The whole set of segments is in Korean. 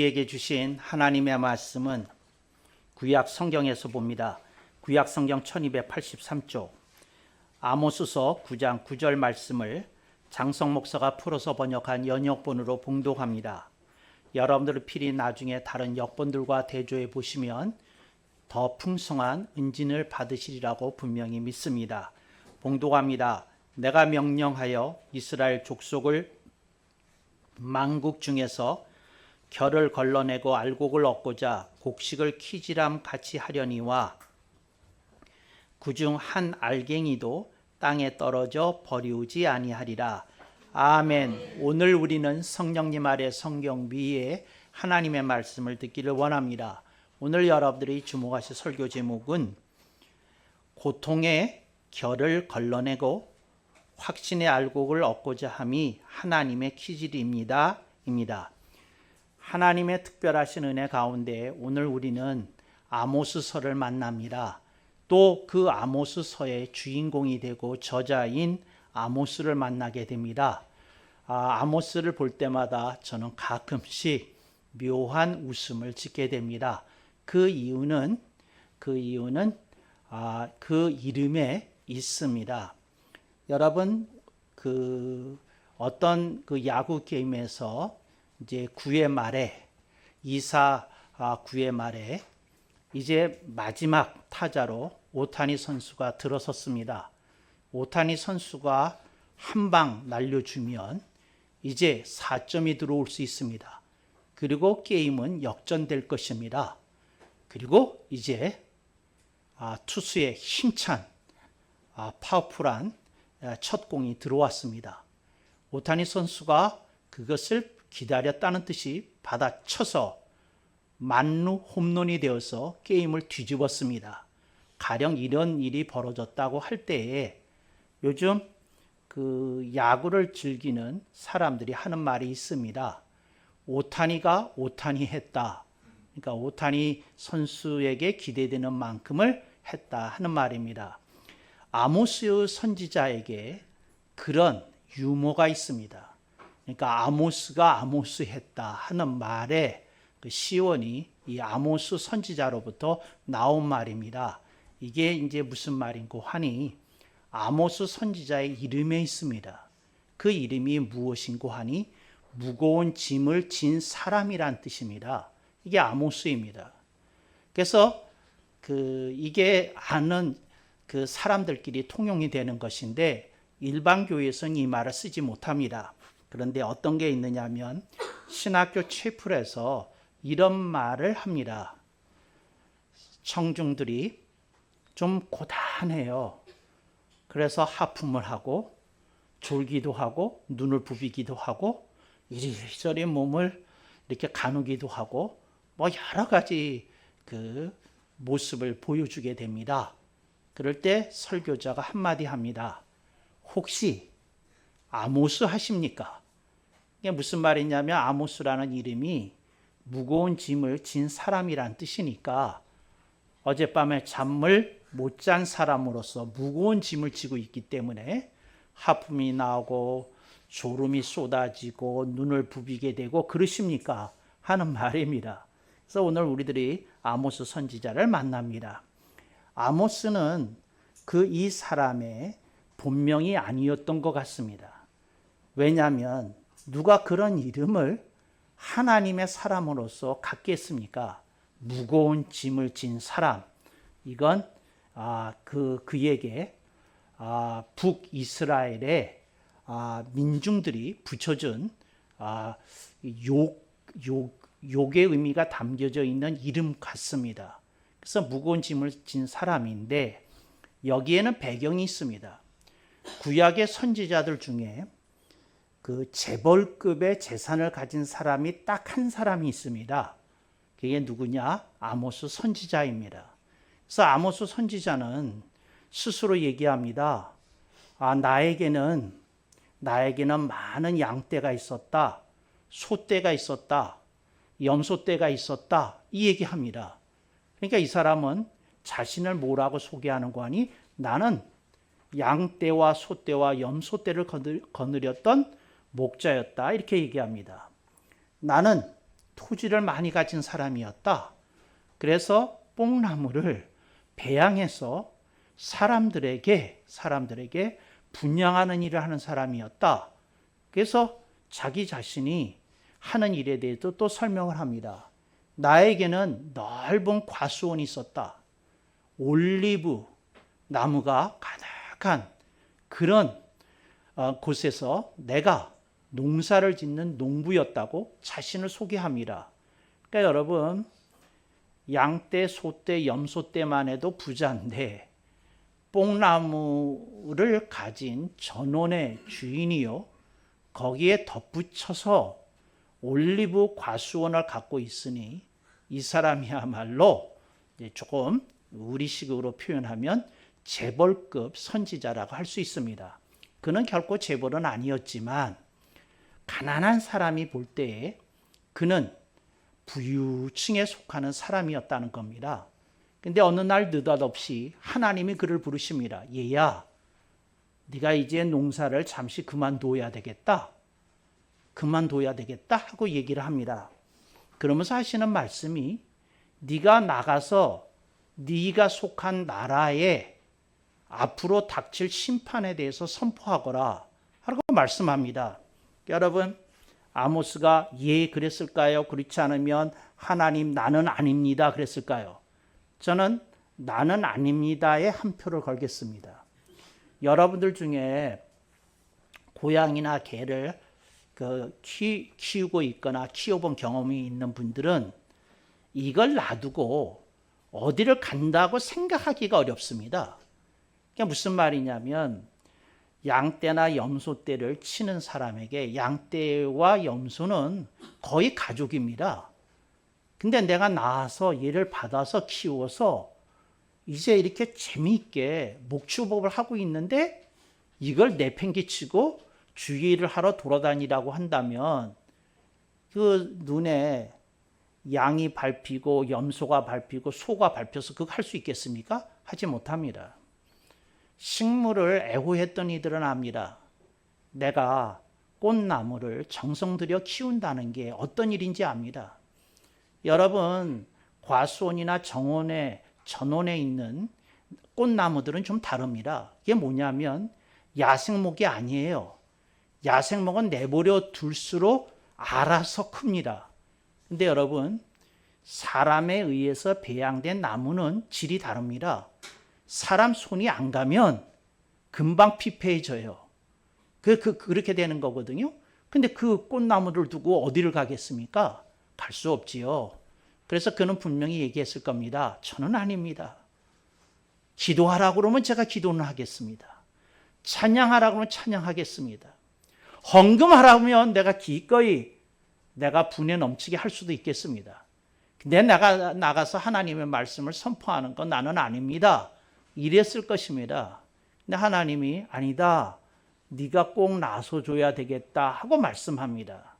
우리에게 주신 하나님의 말씀은 구약 성경에서 봅니다. 구약 성경 1283쪽 아모스서 9장 9절 말씀을 장성 목사가 풀어서 번역한 연역본으로 봉독합니다. 여러분들 필히 나중에 다른 역본들과 대조해 보시면 더 풍성한 은진을 받으시리라고 분명히 믿습니다. 봉독합니다. 내가 명령하여 이스라엘 족속을 만국 중에서 결을 걸러내고 알곡을 얻고자 곡식을 키지람 같이 하려니와 그중 한 알갱이도 땅에 떨어져 버리우지 아니하리라. 아멘. 오늘 우리는 성령님 아래 성경 위에 하나님의 말씀을 듣기를 원합니다. 오늘 여러분들이 주목하실 설교 제목은 고통의 결을 걸러내고 확신의 알곡을 얻고자 함이 하나님의 기질입니다. 하나님의 특별하신 은혜 가운데 오늘 우리는 아모스서를 만납니다. 또 그 아모스서의 주인공이 되고 저자인 아모스를 만나게 됩니다. 아모스를 볼 때마다 저는 가끔씩 묘한 웃음을 짓게 됩니다. 그 이유는 그 이름에 있습니다. 여러분, 어떤 야구 게임에서 이제 9회 말에 2사 9회 말에 이제 마지막 타자로 오타니 선수가 들어섰습니다. 오타니 선수가 한 방 날려주면 이제 4점이 들어올 수 있습니다. 그리고 게임은 역전될 것입니다. 그리고 이제 투수의 힘찬 파워풀한 첫 공이 들어왔습니다. 오타니 선수가 그것을 기다렸다는 뜻이 받아쳐서 만루 홈런이 되어서 게임을 뒤집었습니다. 가령 이런 일이 벌어졌다고 할 때에 요즘 야구를 즐기는 사람들이 하는 말이 있습니다. 오타니가 오타니 했다. 그러니까 오타니 선수에게 기대되는 만큼을 했다 하는 말입니다. 아모스 선지자에게 그런 유머가 있습니다. 그러니까 아모스가 아모스 했다 하는 말에 그 시원이 이 아모스 선지자로부터 나온 말입니다. 이게 이제 무슨 말인고 하니 아모스 선지자의 이름에 있습니다. 그 이름이 무엇인고 하니 무거운 짐을 진 사람이란 뜻입니다. 이게 아모스입니다. 그래서 이게 아는 사람들끼리 통용이 되는 것인데 일반 교회에서는 이 말을 쓰지 못합니다. 그런데 어떤 게 있느냐면 신학교 채플에서 이런 말을 합니다. 청중들이 좀 고단해요. 그래서 하품을 하고 졸기도 하고 눈을 부비기도 하고 이리저리 몸을 이렇게 가누기도 하고 뭐 여러 가지 모습을 보여주게 됩니다. 그럴 때 설교자가 한마디 합니다. 혹시 아모스 하십니까? 이게 무슨 말이냐면 아모스라는 이름이 무거운 짐을 진 사람이란 뜻이니까 어젯밤에 잠을 못 잔 사람으로서 무거운 짐을 지고 있기 때문에 하품이 나오고 졸음이 쏟아지고 눈을 부비게 되고 그러십니까? 하는 말입니다. 그래서 오늘 우리들이 아모스 선지자를 만납니다. 아모스는 이 사람의 본명이 아니었던 것 같습니다. 왜냐하면 누가 그런 이름을 하나님의 사람으로서 갖겠습니까? 무거운 짐을 진 사람. 이건 그에게 북이스라엘의 민중들이 붙여준 욕의 의미가 담겨져 있는 이름 같습니다. 그래서 무거운 짐을 진 사람인데 여기에는 배경이 있습니다. 구약의 선지자들 중에 재벌급의 재산을 가진 사람이 딱 한 사람이 있습니다. 그게 누구냐? 아모스 선지자입니다. 그래서 아모스 선지자는 스스로 얘기합니다. 나에게는 많은 양떼가 있었다. 소떼가 있었다. 염소떼가 있었다. 이 얘기합니다. 그러니까 이 사람은 자신을 뭐라고 소개하는 거 아니? 나는 양떼와 소떼와 염소떼를 거느렸던 목자였다. 이렇게 얘기합니다. 나는 토지를 많이 가진 사람이었다. 그래서 뽕나무를 배양해서 사람들에게 분양하는 일을 하는 사람이었다. 그래서 자기 자신이 하는 일에 대해서 또 설명을 합니다. 나에게는 넓은 과수원이 있었다. 올리브 나무가 가득한 그런 곳에서 내가 농사를 짓는 농부였다고 자신을 소개합니다. 그러니까 여러분, 양떼, 소떼, 염소떼만 해도 부자인데 뽕나무를 가진 전원의 주인이요, 거기에 덧붙여서 올리브 과수원을 갖고 있으니 이 사람이야말로 조금 우리식으로 표현하면 재벌급 선지자라고 할 수 있습니다. 그는 결코 재벌은 아니었지만 가난한 사람이 볼 때에 그는 부유층에 속하는 사람이었다는 겁니다. 근데 어느 날 느닷없이 하나님이 그를 부르십니다. 얘야, 네가 이제 농사를 잠시 그만둬야 되겠다 하고 얘기를 합니다. 그러면서 하시는 말씀이 네가 나가서 네가 속한 나라에 앞으로 닥칠 심판에 대해서 선포하거라 하고 말씀합니다. 여러분, 아모스가 예 그랬을까요? 그렇지 않으면 하나님 나는 아닙니다 그랬을까요? 저는 나는 아닙니다에 한 표를 걸겠습니다. 여러분들 중에 고양이나 개를 키우고 있거나 키워본 경험이 있는 분들은 이걸 놔두고 어디를 간다고 생각하기가 어렵습니다. 그게 무슨 말이냐면 양떼나 염소떼를 치는 사람에게 양떼와 염소는 거의 가족입니다. 근데 내가 낳아서 얘를 받아서 키워서 이제 이렇게 재미있게 목축업을 하고 있는데 이걸 내팽개치고 주의를 하러 돌아다니라고 한다면 그 눈에 양이 밟히고 염소가 밟히고 소가 밟혀서 그거 할 수 있겠습니까? 하지 못합니다. 식물을 애호했던 이들은 압니다. 내가 꽃나무를 정성 들여 키운다는 게 어떤 일인지 압니다. 여러분, 과수원이나 전원에 있는 꽃나무들은 좀 다릅니다. 이게 뭐냐면 야생목이 아니에요. 야생목은 내버려 둘수록 알아서 큽니다. 근데 여러분, 사람에 의해서 배양된 나무는 질이 다릅니다. 사람 손이 안 가면 금방 피폐해져요. 그렇게 되는 거거든요. 근데 그 꽃나무를 두고 어디를 가겠습니까? 갈 수 없지요. 그래서 그는 분명히 얘기했을 겁니다. 저는 아닙니다. 기도하라고 그러면 제가 기도는 하겠습니다. 찬양하라고 하면 찬양하겠습니다. 헌금하라면 내가 기꺼이 내가 분에 넘치게 할 수도 있겠습니다. 근데 내가 나가서 하나님의 말씀을 선포하는 건 나는 아닙니다. 이랬을 것입니다. 근데 하나님이 아니다. 네가 꼭 나서줘야 되겠다 하고 말씀합니다.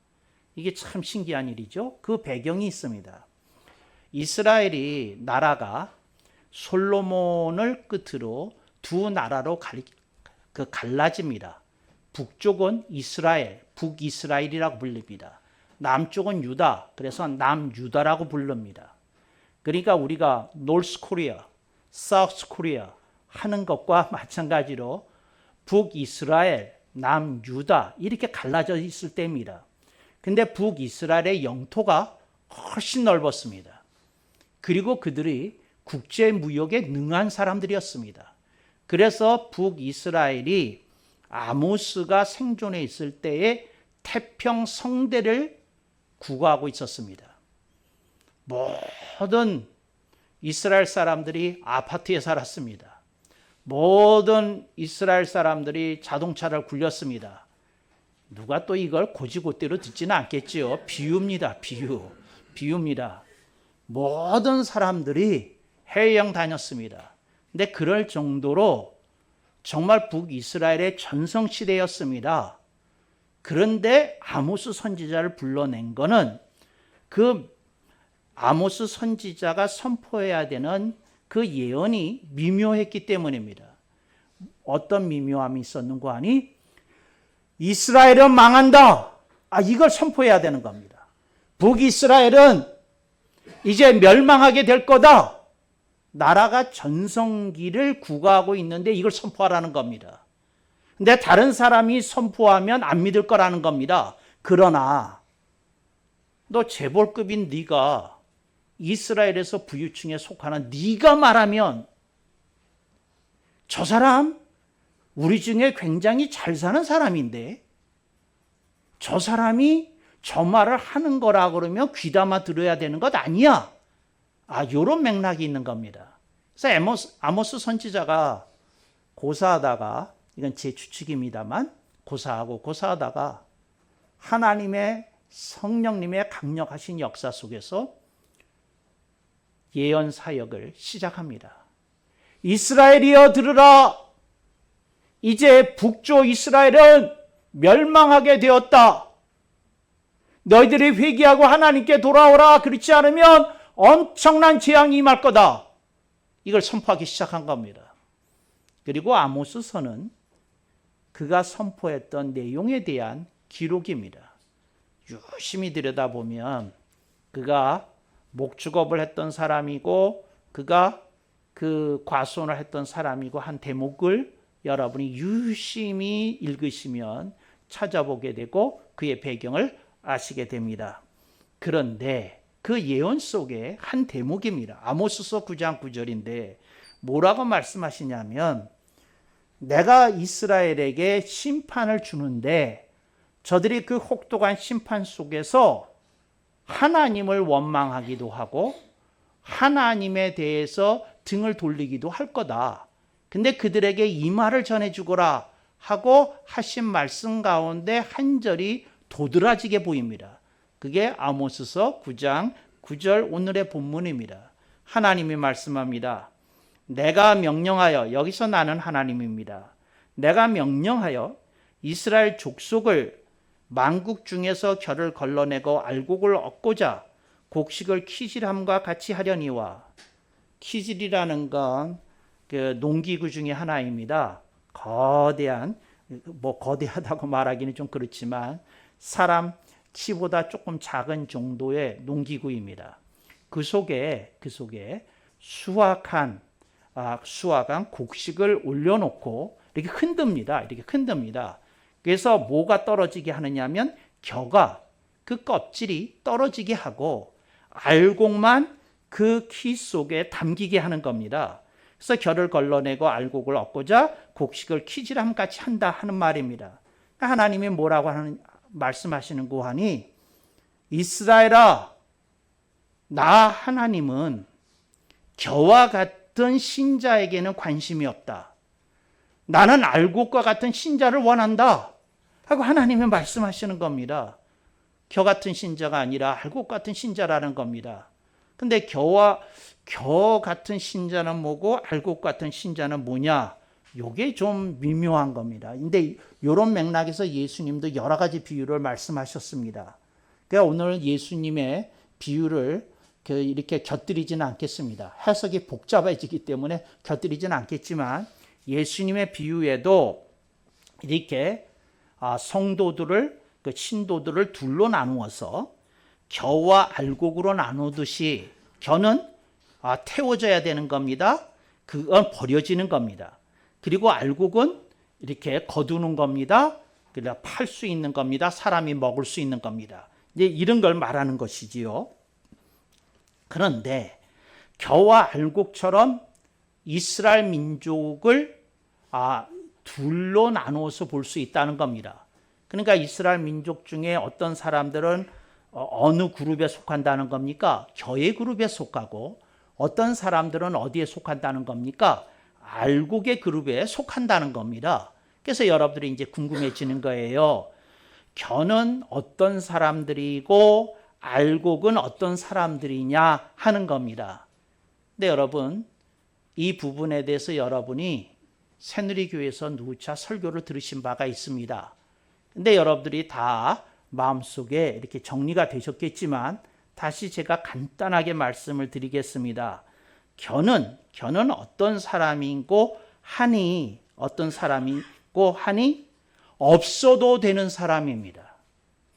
이게 참 신기한 일이죠. 그 배경이 있습니다. 이스라엘이 나라가 솔로몬을 끝으로 두 나라로 갈라집니다. 북쪽은 이스라엘, 북이스라엘이라고 불립니다. 남쪽은 유다, 그래서 남유다라고 부릅니다. 그러니까 우리가 노스 코리아, 사우스 코리아 하는 것과 마찬가지로 북이스라엘, 남유다 이렇게 갈라져 있을 때입니다. 근데 북이스라엘의 영토가 훨씬 넓었습니다. 그리고 그들이 국제 무역에 능한 사람들이었습니다. 그래서 북이스라엘이 아모스가 생존해 있을 때에 태평성대를 구가하고 있었습니다. 모든 이스라엘 사람들이 아파트에 살았습니다. 모든 이스라엘 사람들이 자동차를 굴렸습니다. 누가 또 이걸 고지고대로 듣지는 않겠지요. 비유입니다. 비유입니다. 모든 사람들이 해외여행 다녔습니다. 근데 그럴 정도로 정말 북이스라엘의 전성시대였습니다. 그런데 아모스 선지자를 불러낸 거는 그 아모스 선지자가 선포해야 되는 그 예언이 미묘했기 때문입니다. 어떤 미묘함이 있었는고 하니 이스라엘은 망한다. 이걸 선포해야 되는 겁니다. 북이스라엘은 이제 멸망하게 될 거다. 나라가 전성기를 구가하고 있는데 이걸 선포하라는 겁니다. 근데 다른 사람이 선포하면 안 믿을 거라는 겁니다. 그러나 너 재벌급인 네가 이스라엘에서 부유층에 속하는 네가 말하면 저 사람 우리 중에 굉장히 잘 사는 사람인데 저 사람이 저 말을 하는 거라 그러면 귀담아 들어야 되는 것 아니야. 요런 맥락이 있는 겁니다. 그래서 아모스 선지자가 고사하다가, 이건 제 추측입니다만, 고사하다가 하나님의 성령님의 강력하신 역사 속에서 예언 사역을 시작합니다. 이스라엘이여 들으라. 이제 북쪽 이스라엘은 멸망하게 되었다. 너희들이 회개하고 하나님께 돌아오라. 그렇지 않으면 엄청난 재앙이 임할 거다. 이걸 선포하기 시작한 겁니다. 그리고 아모스서는 그가 선포했던 내용에 대한 기록입니다. 유심히 들여다보면 그가 목축업을 했던 사람이고 그가 그 과수원을 했던 사람이고 한 대목을 여러분이 유심히 읽으시면 찾아보게 되고 그의 배경을 아시게 됩니다. 그런데 그 예언 속에 한 대목입니다. 아모스서 9장 9절인데 뭐라고 말씀하시냐면 내가 이스라엘에게 심판을 주는데 저들이 그 혹독한 심판 속에서 하나님을 원망하기도 하고 하나님에 대해서 등을 돌리기도 할 거다. 근데 그들에게 이 말을 전해주거라 하고 하신 말씀 가운데 한 절이 도드라지게 보입니다. 그게 아모스서 9장 9절 오늘의 본문입니다. 하나님이 말씀합니다. 내가 명령하여, 여기서 나는 하나님입니다. 내가 명령하여 이스라엘 족속을 만국 중에서 결을 걸러내고 알곡을 얻고자 곡식을 키질함과 같이 하려니와, 키질이라는 건 그 농기구 중에 하나입니다. 거대한, 거대하다고 말하기는 좀 그렇지만 사람 키보다 조금 작은 정도의 농기구입니다. 그 속에 수확한 곡식을 올려놓고 이렇게 흔듭니다. 그래서 뭐가 떨어지게 하느냐면 겨가, 그 껍질이 떨어지게 하고 알곡만 그 키 속에 담기게 하는 겁니다. 그래서 결을 걸러내고 알곡을 얻고자 곡식을 키질함같이 한다 하는 말입니다. 하나님이 뭐라고 말씀하시는 고 하니, 이스라엘아, 나 하나님은 겨와 같은 신자에게는 관심이 없다. 나는 알곡과 같은 신자를 원한다 하고 하나님이 말씀하시는 겁니다. 겨 같은 신자가 아니라 알곡 같은 신자라는 겁니다. 근데 겨 같은 신자는 뭐고 알곡 같은 신자는 뭐냐? 요게 좀 미묘한 겁니다. 근데 이런 맥락에서 예수님도 여러 가지 비유를 말씀하셨습니다. 그러니까 오늘 예수님의 비유를 이렇게 곁들이지는 않겠습니다. 해석이 복잡해지기 때문에 곁들이지는 않겠지만 예수님의 비유에도 이렇게 성도들을, 신도들을 둘로 나누어서 겨와 알곡으로 나누듯이 겨는 태워져야 되는 겁니다. 그건 버려지는 겁니다. 그리고 알곡은 이렇게 거두는 겁니다. 그러니까 팔 수 있는 겁니다. 사람이 먹을 수 있는 겁니다. 이제 이런 걸 말하는 것이지요. 그런데 겨와 알곡처럼 이스라엘 민족을 둘로 나누어서 볼 수 있다는 겁니다. 그러니까 이스라엘 민족 중에 어떤 사람들은 어느 그룹에 속한다는 겁니까? 겨의 그룹에 속하고 어떤 사람들은 어디에 속한다는 겁니까? 알곡의 그룹에 속한다는 겁니다. 그래서 여러분들이 이제 궁금해지는 거예요. 겨는 어떤 사람들이고 알곡은 어떤 사람들이냐 하는 겁니다. 근데 여러분, 이 부분에 대해서 여러분이 새누리교회에서 누차 설교를 들으신 바가 있습니다. 근데 여러분들이 다 마음속에 이렇게 정리가 되셨겠지만 다시 제가 간단하게 말씀을 드리겠습니다. 겨는 어떤 사람이고 하니, 없어도 되는 사람입니다.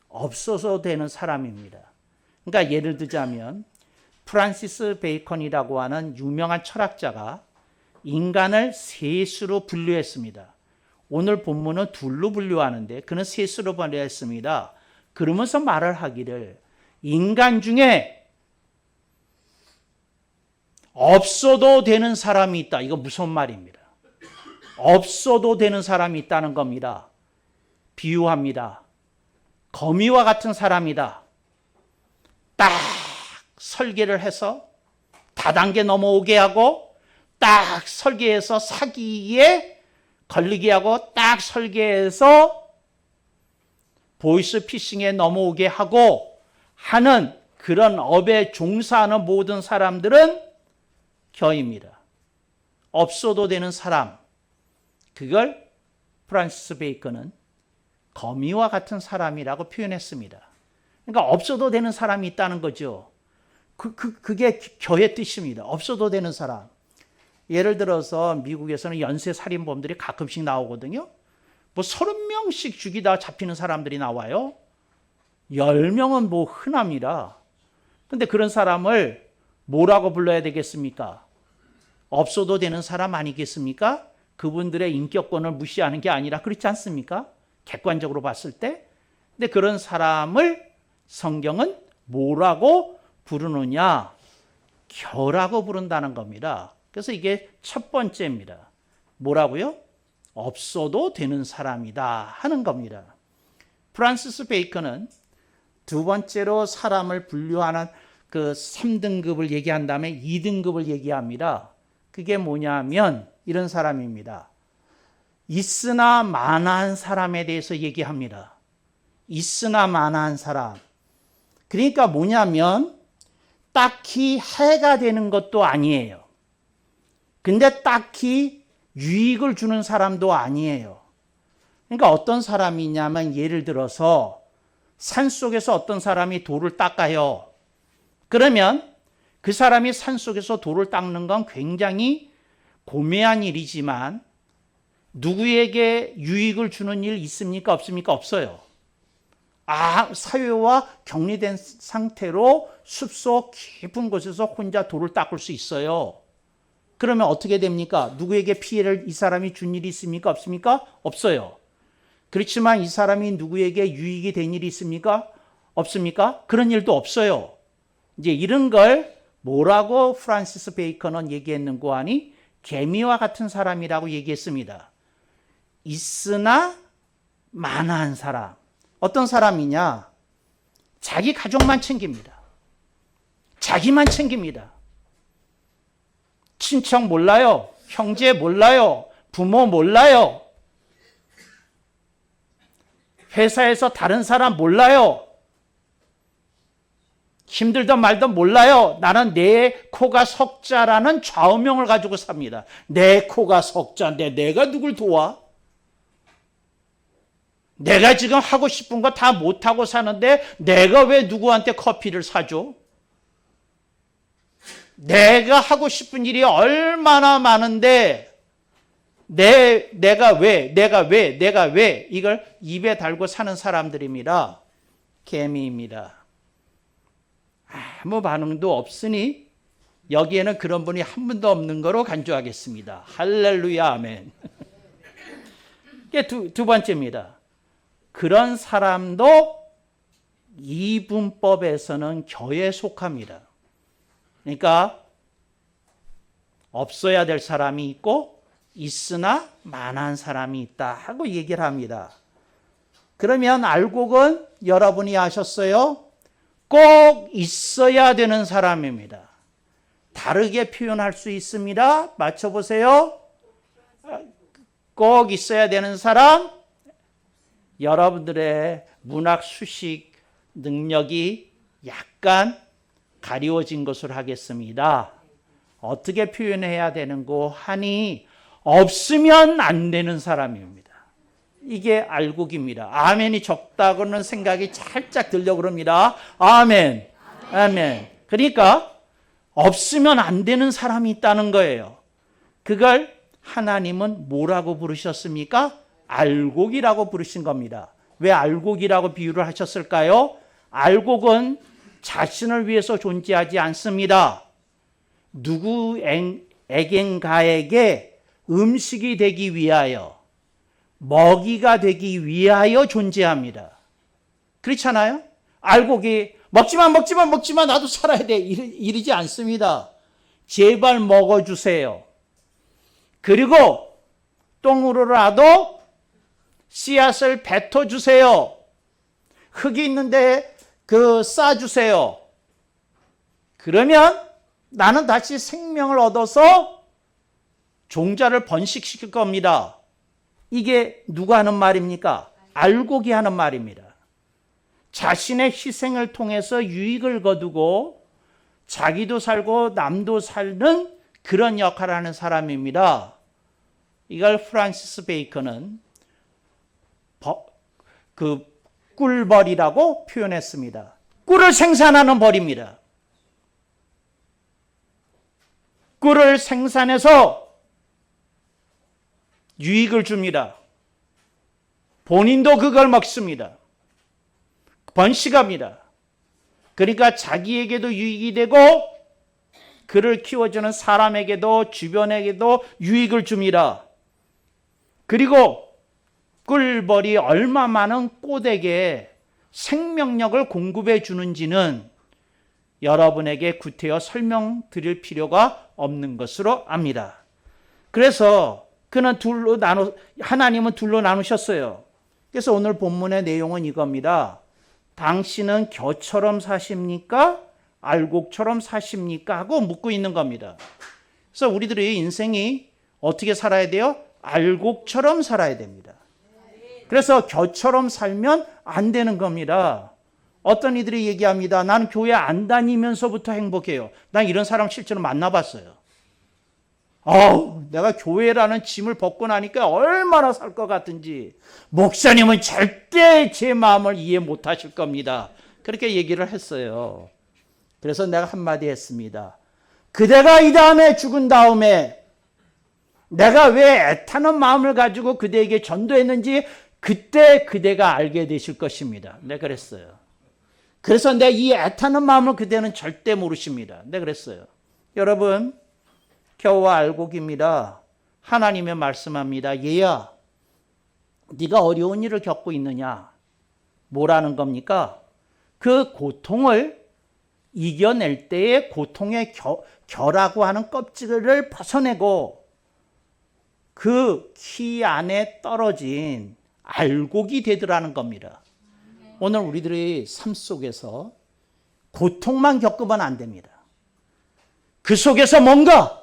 없어서 되는 사람입니다. 그러니까 예를 들자면 프란시스 베이컨이라고 하는 유명한 철학자가 인간을 셋으로 분류했습니다. 오늘 본문은 둘로 분류하는데 그는 셋으로 분류했습니다. 그러면서 말을 하기를 인간 중에 없어도 되는 사람이 있다. 이거 무서운 말입니다. 없어도 되는 사람이 있다는 겁니다. 비유합니다. 거미와 같은 사람이다. 딱 설계를 해서 다단계 넘어오게 하고 딱 설계해서 사기에 걸리게 하고 딱 설계해서 보이스 피싱에 넘어오게 하고 하는 그런 업에 종사하는 모든 사람들은 겨입니다. 없어도 되는 사람, 그걸 프란시스 베이컨은 거미와 같은 사람이라고 표현했습니다. 그러니까 없어도 되는 사람이 있다는 거죠. 그게 겨의 뜻입니다. 없어도 되는 사람. 예를 들어서 미국에서는 연쇄 살인범들이 가끔씩 나오거든요. 뭐 30명씩 죽이다 잡히는 사람들이 나와요. 10명은 뭐 흔합니다. 근데 그런 사람을 뭐라고 불러야 되겠습니까? 없어도 되는 사람 아니겠습니까? 그분들의 인격권을 무시하는 게 아니라 그렇지 않습니까? 객관적으로 봤을 때. 근데 그런 사람을 성경은 뭐라고 부르느냐? 겨라고 부른다는 겁니다. 그래서 이게 첫 번째입니다. 뭐라고요? 없어도 되는 사람이다 하는 겁니다. 프란시스 베이컨은 두 번째로 사람을 분류하는 그 3등급을 얘기한 다음에 2등급을 얘기합니다. 그게 뭐냐면 이런 사람입니다. 있으나 마나한 사람에 대해서 얘기합니다. 있으나 마나한 사람. 그러니까 뭐냐면 딱히 해가 되는 것도 아니에요. 근데 딱히 유익을 주는 사람도 아니에요. 그러니까 어떤 사람이냐면 예를 들어서 산속에서 어떤 사람이 돌을 닦아요. 그러면 그 사람이 산속에서 돌을 닦는 건 굉장히 고매한 일이지만 누구에게 유익을 주는 일 있습니까? 없습니까? 없어요. 사회와 격리된 상태로 숲속 깊은 곳에서 혼자 돌을 닦을 수 있어요. 그러면 어떻게 됩니까? 누구에게 피해를 이 사람이 준 일이 있습니까? 없습니까? 없어요. 그렇지만 이 사람이 누구에게 유익이 된 일이 있습니까? 없습니까? 그런 일도 없어요. 이제 이런 걸 뭐라고 프란시스 베이컨은 얘기했는고 하니 개미와 같은 사람이라고 얘기했습니다. 있으나 마나한 사람. 어떤 사람이냐? 자기 가족만 챙깁니다. 자기만 챙깁니다. 친척 몰라요. 형제 몰라요. 부모 몰라요. 회사에서 다른 사람 몰라요. 힘들던 말던 몰라요. 나는 내 코가 석자라는 좌우명을 가지고 삽니다. 내 코가 석자인데 내가 누굴 도와? 내가 지금 하고 싶은 거 다 못하고 사는데 내가 왜 누구한테 커피를 사줘? 내가 하고 싶은 일이 얼마나 많은데 내가 왜 이걸 입에 달고 사는 사람들입니다. 개미입니다. 아무 반응도 없으니 여기에는 그런 분이 한 분도 없는 거로 간주하겠습니다. 할렐루야 아멘. 이게 두 번째입니다. 그런 사람도 이분법에서는 겨에 속합니다. 그러니까 없어야 될 사람이 있고 있으나 만한 사람이 있다 하고 얘기를 합니다. 그러면 알곡은 여러분이 아셨어요? 꼭 있어야 되는 사람입니다. 다르게 표현할 수 있습니다. 맞춰보세요. 꼭 있어야 되는 사람. 여러분들의 문학 수식 능력이 약간 가리워진 것으로 하겠습니다. 어떻게 표현해야 되는고 하니 없으면 안 되는 사람입니다. 이게 알곡입니다. 아멘이 적다고는 생각이 살짝 들려고 그럽니다. 아멘. 아멘. 그러니까 없으면 안 되는 사람이 있다는 거예요. 그걸 하나님은 뭐라고 부르셨습니까? 알곡이라고 부르신 겁니다. 왜 알곡이라고 비유를 하셨을까요? 알곡은 자신을 위해서 존재하지 않습니다. 누구에겐가에게 음식이 되기 위하여, 먹이가 되기 위하여 존재합니다. 그렇잖아요? 알곡이 먹지마 나도 살아야 돼 이러지 않습니다. 제발 먹어주세요. 그리고 똥으로라도 씨앗을 뱉어주세요. 흙이 있는데 싸주세요. 그러면 나는 다시 생명을 얻어서 종자를 번식시킬 겁니다. 이게 누가 하는 말입니까? 알곡이 하는 말입니다. 자신의 희생을 통해서 유익을 거두고 자기도 살고 남도 살는 그런 역할을 하는 사람입니다. 이걸 프란시스 베이컨은 꿀벌이라고 표현했습니다. 꿀을 생산하는 벌입니다. 꿀을 생산해서 유익을 줍니다. 본인도 그걸 먹습니다. 번식합니다. 그러니까 자기에게도 유익이 되고 그를 키워주는 사람에게도 주변에게도 유익을 줍니다. 그리고 꿀벌이 얼마 많은 꽃에게 생명력을 공급해 주는지는 여러분에게 구태여 설명드릴 필요가 없는 것으로 압니다. 그래서 하나님은 둘로 나누셨어요. 그래서 오늘 본문의 내용은 이겁니다. 당신은 겨처럼 사십니까? 알곡처럼 사십니까? 하고 묻고 있는 겁니다. 그래서 우리들의 인생이 어떻게 살아야 돼요? 알곡처럼 살아야 됩니다. 그래서 겨처럼 살면 안 되는 겁니다. 어떤 이들이 얘기합니다. 나는 교회 안 다니면서부터 행복해요. 난 이런 사람 실제로 만나봤어요. 내가 교회라는 짐을 벗고 나니까 얼마나 살 것 같은지. 목사님은 절대 제 마음을 이해 못 하실 겁니다. 그렇게 얘기를 했어요. 그래서 내가 한마디 했습니다. 그대가 이 다음에 죽은 다음에 내가 왜 애타는 마음을 가지고 그대에게 전도했는지 그때 그대가 알게 되실 것입니다. 내가 그랬어요. 그래서 내 이 애타는 마음을 그대는 절대 모르십니다. 내가 그랬어요. 여러분, 겨우와 알곡입니다. 하나님의 말씀합니다. 얘야, 네가 어려운 일을 겪고 있느냐? 뭐라는 겁니까? 그 고통을 이겨낼 때의 고통의 겨라고 하는 껍질을 벗어내고 그 키 안에 떨어진 알곡이 되더라는 겁니다. 오늘 우리들의 삶 속에서 고통만 겪으면 안 됩니다. 그 속에서 뭔가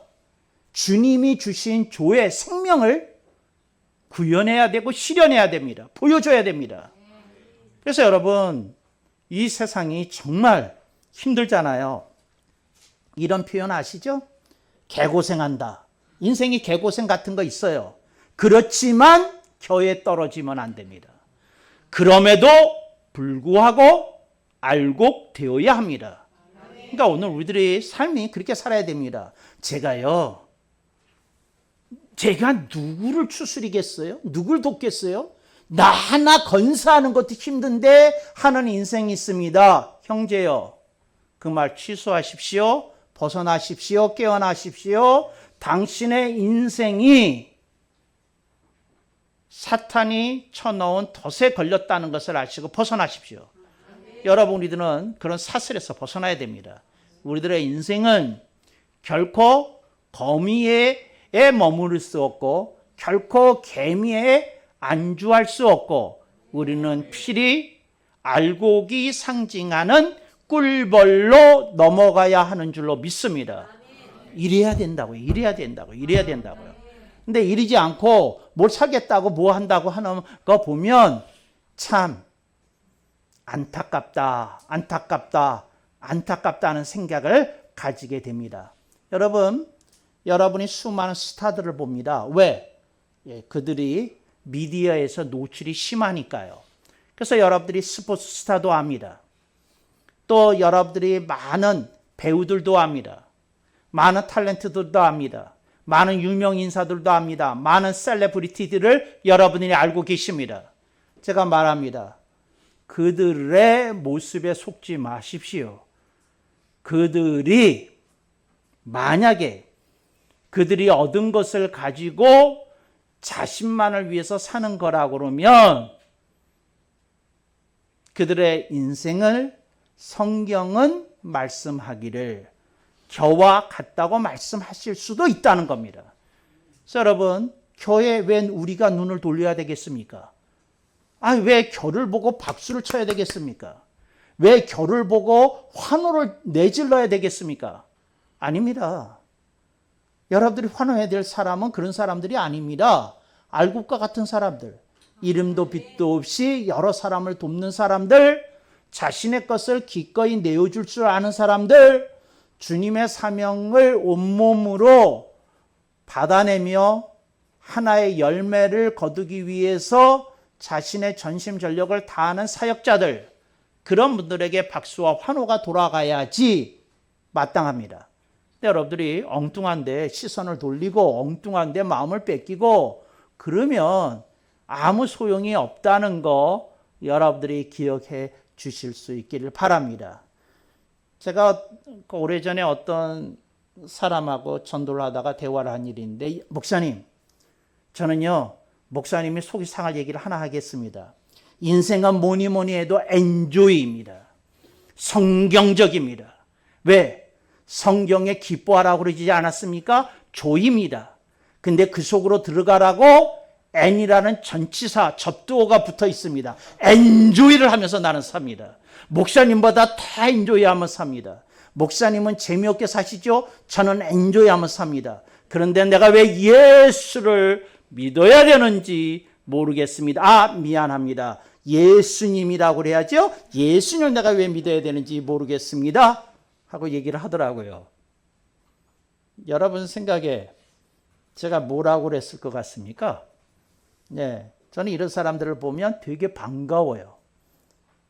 주님이 주신 조의 생명을 구현해야 되고 실현해야 됩니다. 보여줘야 됩니다. 그래서 여러분, 이 세상이 정말 힘들잖아요. 이런 표현 아시죠? 개고생한다. 인생이 개고생 같은 거 있어요. 그렇지만 겨에 떨어지면 안 됩니다. 그럼에도 불구하고 알곡 되어야 합니다. 그러니까 오늘 우리들의 삶이 그렇게 살아야 됩니다. 제가 누구를 추스리겠어요? 누굴 돕겠어요? 나 하나 건사하는 것도 힘든데 하는 인생이 있습니다. 형제요, 그 말 취소하십시오. 벗어나십시오. 깨어나십시오. 당신의 인생이 사탄이 쳐넣은 덫에 걸렸다는 것을 아시고 벗어나십시오. 여러분, 우리들은 그런 사슬에서 벗어나야 됩니다. 우리들의 인생은 결코 거미에 머무를 수 없고 결코 개미에 안주할 수 없고 우리는 필히 알곡이 상징하는 꿀벌로 넘어가야 하는 줄로 믿습니다. 이래야 된다고요. 이래야 된다고요. 근데 이러지 않고 뭘 사겠다고 뭐 한다고 하는 거 보면 참 안타깝다는 생각을 가지게 됩니다. 여러분이 수많은 스타들을 봅니다. 왜? 그들이 미디어에서 노출이 심하니까요. 그래서 여러분들이 스포츠 스타도 압니다. 또 여러분들이 많은 배우들도 압니다. 많은 탤런트들도 압니다. 많은 유명 인사들도 압니다. 많은 셀레브리티들을 여러분들이 알고 계십니다. 제가 말합니다. 그들의 모습에 속지 마십시오. 그들이 만약에 그들이 얻은 것을 가지고 자신만을 위해서 사는 거라고 그러면 그들의 인생을 성경은 말씀하기를 겨와 같다고 말씀하실 수도 있다는 겁니다. 그래서 여러분, 겨에 왜 우리가 눈을 돌려야 되겠습니까? 왜 겨를 보고 박수를 쳐야 되겠습니까? 왜 겨를 보고 환호를 내질러야 되겠습니까? 아닙니다. 여러분들이 환호해야 될 사람은 그런 사람들이 아닙니다. 알곡과 같은 사람들, 이름도 빛도 없이 여러 사람을 돕는 사람들, 자신의 것을 기꺼이 내어줄 줄 아는 사람들, 주님의 사명을 온몸으로 받아내며 하나의 열매를 거두기 위해서 자신의 전심전력을 다하는 사역자들, 그런 분들에게 박수와 환호가 돌아가야지 마땅합니다. 근데 여러분들이 엉뚱한데 시선을 돌리고 엉뚱한데 마음을 뺏기고 그러면 아무 소용이 없다는 거 여러분들이 기억해 주실 수 있기를 바랍니다. 제가 오래전에 어떤 사람하고 전도를 하다가 대화를 한 일이 있는데, 목사님, 저는요, 목사님이 속이 상할 얘기를 하나 하겠습니다. 인생은 뭐니 뭐니 해도 엔조이입니다. 성경적입니다. 왜? 성경에 기뻐하라고 그러지 않았습니까? 조입니다. 근데 그 속으로 들어가라고 N이라는 전치사, 접두어가 붙어 있습니다. 엔조이를 하면서 나는 삽니다. 목사님보다 다 엔조이하며 삽니다. 목사님은 재미없게 사시죠? 저는 엔조이하며 삽니다. 그런데 내가 왜 예수를 믿어야 되는지 모르겠습니다. 미안합니다. 예수님이라고 그래야죠? 예수님을 내가 왜 믿어야 되는지 모르겠습니다. 하고 얘기를 하더라고요. 여러분 생각에 제가 뭐라고 그랬을 것 같습니까? 네, 저는 이런 사람들을 보면 되게 반가워요.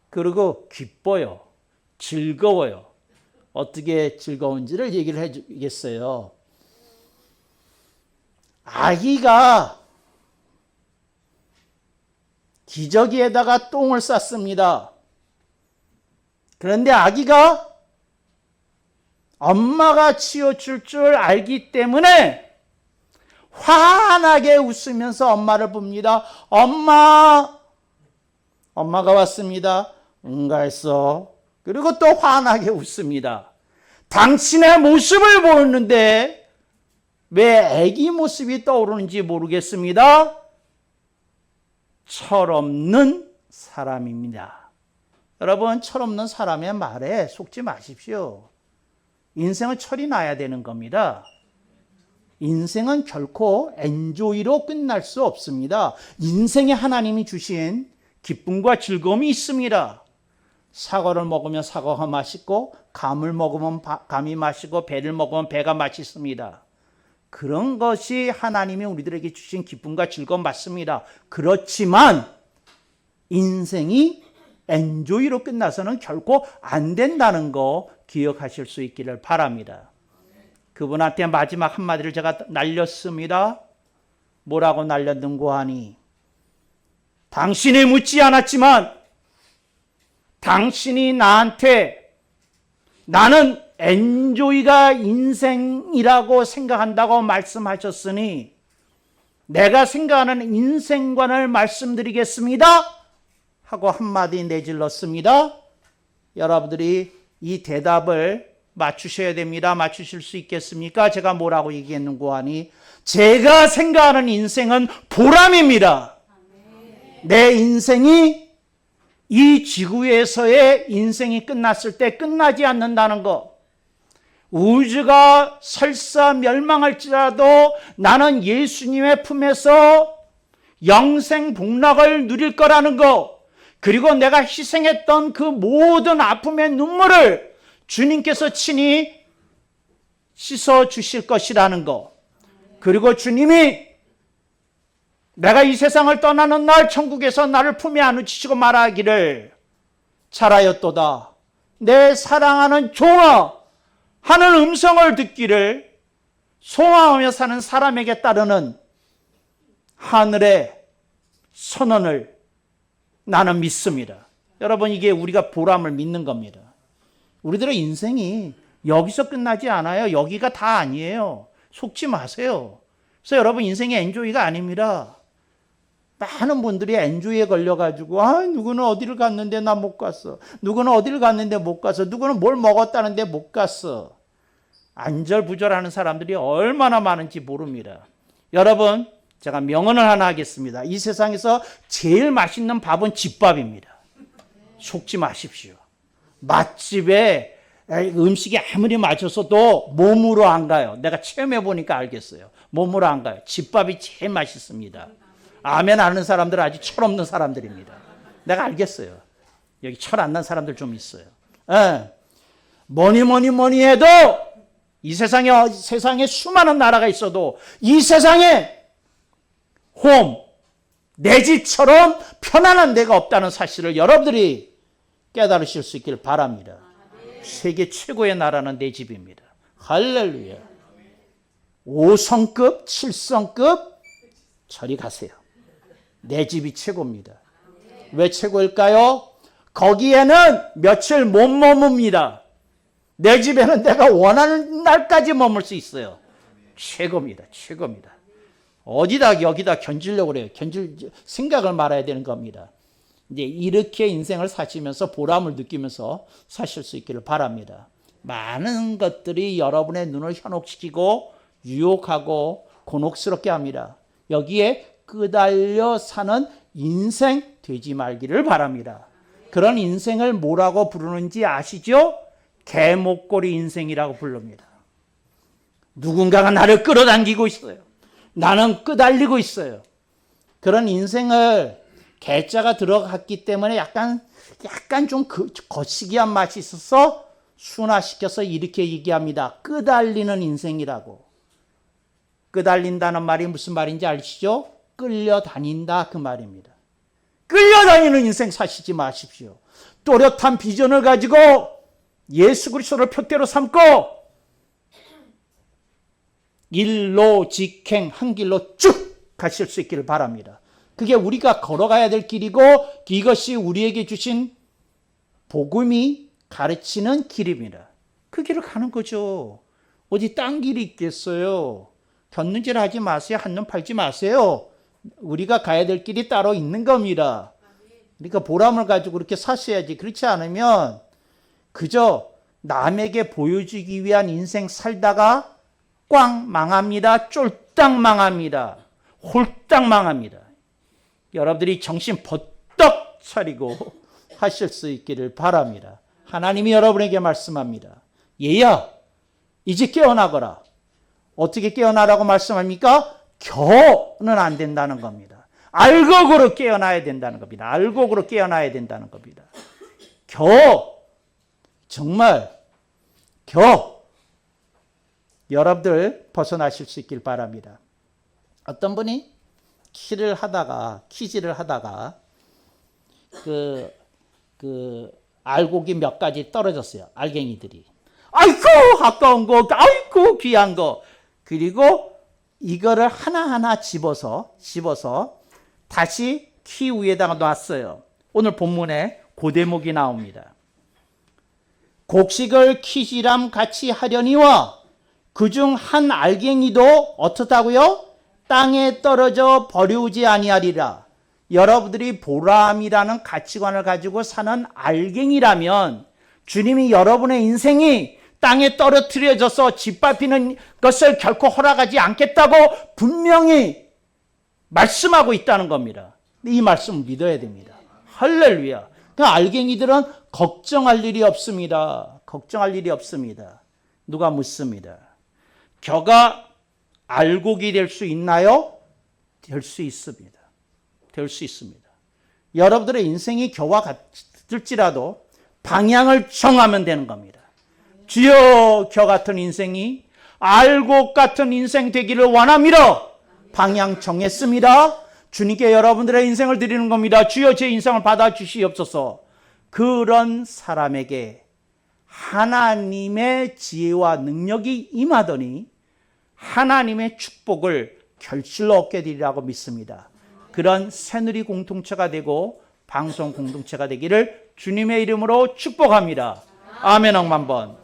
그리고 기뻐요. 즐거워요. 어떻게 즐거운지를 얘기를 해주겠어요. 아기가 기저귀에다가 똥을 쌌습니다. 그런데 아기가 엄마가 치워줄 줄 알기 때문에 환하게 웃으면서 엄마를 봅니다. 엄마가 왔습니다. 응가했어. 그리고 또 환하게 웃습니다. 당신의 모습을 보는데 왜 아기 모습이 떠오르는지 모르겠습니다. 철없는 사람입니다. 여러분, 철없는 사람의 말에 속지 마십시오. 인생은 철이 나야 되는 겁니다. 인생은 결코 엔조이로 끝날 수 없습니다. 인생에 하나님이 주신 기쁨과 즐거움이 있습니다. 사과를 먹으면 사과가 맛있고, 감을 먹으면 감이 맛있고, 배를 먹으면 배가 맛있습니다. 그런 것이 하나님이 우리들에게 주신 기쁨과 즐거움 맞습니다. 그렇지만 인생이 엔조이로 끝나서는 결코 안 된다는 거 기억하실 수 있기를 바랍니다. 그분한테 마지막 한마디를 제가 날렸습니다. 뭐라고 날렸는고 하니, 당신이 묻지 않았지만 당신이 나한테 나는 엔조이가 인생이라고 생각한다고 말씀하셨으니 내가 생각하는 인생관을 말씀드리겠습니다 하고 한마디 내질렀습니다. 여러분들이 이 대답을 맞추셔야 됩니다. 맞추실 수 있겠습니까? 제가 뭐라고 얘기했는고 하니, 제가 생각하는 인생은 보람입니다. 내 인생이 이 지구에서의 인생이 끝났을 때 끝나지 않는다는 것, 우주가 설사 멸망할지라도 나는 예수님의 품에서 영생 복락을 누릴 거라는 것, 그리고 내가 희생했던 그 모든 아픔의 눈물을 주님께서 친히 씻어 주실 것이라는 것, 그리고 주님이 내가 이 세상을 떠나는 날 천국에서 나를 품에 안으시고 말하기를, 잘하였도다 내 사랑하는 종아 하는 음성을 듣기를 소망하며 사는 사람에게 따르는 하늘의 선언을 나는 믿습니다. 여러분, 이게 우리가 보람을 믿는 겁니다. 우리들의 인생이 여기서 끝나지 않아요. 여기가 다 아니에요. 속지 마세요. 그래서 여러분 인생이 엔조이가 아닙니다. 많은 분들이 엔조이에 걸려가지고 누구는 어디를 갔는데 나 못 갔어. 누구는 어디를 갔는데 못 갔어. 누구는 뭘 먹었다는데 못 갔어. 안절부절하는 사람들이 얼마나 많은지 모릅니다. 여러분 제가 명언을 하나 하겠습니다. 이 세상에서 제일 맛있는 밥은 집밥입니다. 속지 마십시오. 맛집에 음식이 아무리 맛있어도 몸으로 안 가요. 내가 체험해 보니까 알겠어요. 몸으로 안 가요. 집밥이 제일 맛있습니다. 아멘 하는 사람들은 아주 철없는 사람들입니다. 내가 알겠어요. 여기 철 안 난 사람들 좀 있어요. 뭐니 해도 이 세상에 수많은 나라가 있어도 이 세상에 내 집처럼 편안한 데가 없다는 사실을 여러분들이 깨달으실 수 있길 바랍니다. 세계 최고의 나라는 내 집입니다. 할렐루야. 5성급, 7성급 저리 가세요. 내 집이 최고입니다. 왜 최고일까요? 거기에는 며칠 못 머뭅니다. 내 집에는 내가 원하는 날까지 머물 수 있어요. 최고입니다. 최고입니다. 어디다 여기다 견지려고 그래요. 생각을 말아야 되는 겁니다. 이제 이렇게 인생을 사시면서 보람을 느끼면서 사실 수 있기를 바랍니다. 많은 것들이 여러분의 눈을 현혹시키고 유혹하고 곤혹스럽게 합니다. 여기에 끄달려 사는 인생 되지 말기를 바랍니다. 그런 인생을 뭐라고 부르는지 아시죠? 개목걸이 인생이라고 부릅니다. 누군가가 나를 끌어당기고 있어요. 나는 끄달리고 있어요. 그런 인생을 개자가 들어갔기 때문에 약간 좀 거시기한 맛이 있어서 순화시켜서 이렇게 얘기합니다. 끄달리는 인생이라고. 끄달린다는 말이 무슨 말인지 아시죠? 끌려다닌다 그 말입니다. 끌려다니는 인생 사시지 마십시오. 또렷한 비전을 가지고 예수 그리스도를 표대로 삼고 일로 직행 한 길로 쭉 가실 수 있기를 바랍니다. 그게 우리가 걸어가야 될 길이고 이것이 우리에게 주신 복음이 가르치는 길입니다. 그 길을 가는 거죠. 어디 딴 길이 있겠어요. 곁눈질 하지 마세요. 한눈 팔지 마세요. 우리가 가야 될 길이 따로 있는 겁니다. 그러니까 보람을 가지고 그렇게 사셔야지. 그렇지 않으면 그저 남에게 보여주기 위한 인생 살다가 꽝 망합니다. 쫄딱 망합니다. 홀딱 망합니다. 여러분들이 정신 버떡 차리고 하실 수 있기를 바랍니다. 하나님이 여러분에게 말씀합니다. 얘야, 이제 깨어나거라. 어떻게 깨어나라고 말씀합니까? 겨는 안 된다는 겁니다. 알곡으로 깨어나야 된다는 겁니다. 알곡으로 깨어나야 된다는 겁니다. 정말 여러분들 벗어나실 수 있길 바랍니다. 어떤 분이 퀴즈를 하다가 알곡이 몇 가지 떨어졌어요. 알갱이들이. 아이고 아까운 거, 아이고 귀한 거. 그리고 이거를 하나하나 집어서 다시 키 위에다가 놨어요. 오늘 본문에 그 대목이 나옵니다. 곡식을 키지람 같이 하려니와 그중 한 알갱이도 어떻다고요? 땅에 떨어져 버리우지 아니하리라. 여러분들이 보람이라는 가치관을 가지고 사는 알갱이라면 주님이 여러분의 인생이 땅에 떨어뜨려져서 짓밟히는 것을 결코 허락하지 않겠다고 분명히 말씀하고 있다는 겁니다. 이 말씀을 믿어야 됩니다. 할렐루야. 그러니까 알갱이들은 걱정할 일이 없습니다. 걱정할 일이 없습니다. 누가 묻습니다. 겨가 알곡이 될 수 있나요? 될 수 있습니다. 될 수 있습니다. 여러분들의 인생이 겨와 같을지라도 방향을 정하면 되는 겁니다. 주여, 겨 같은 인생이 알곡 같은 인생 되기를 원합니다. 방향 정했습니다. 주님께 여러분들의 인생을 드리는 겁니다. 주여, 제 인생을 받아주시옵소서. 그런 사람에게 하나님의 지혜와 능력이 임하더니 하나님의 축복을 결실로 얻게 되리라고 믿습니다. 그런 새누리 공동체가 되고 방송 공동체가 되기를 주님의 이름으로 축복합니다. 아멘. 억만 번.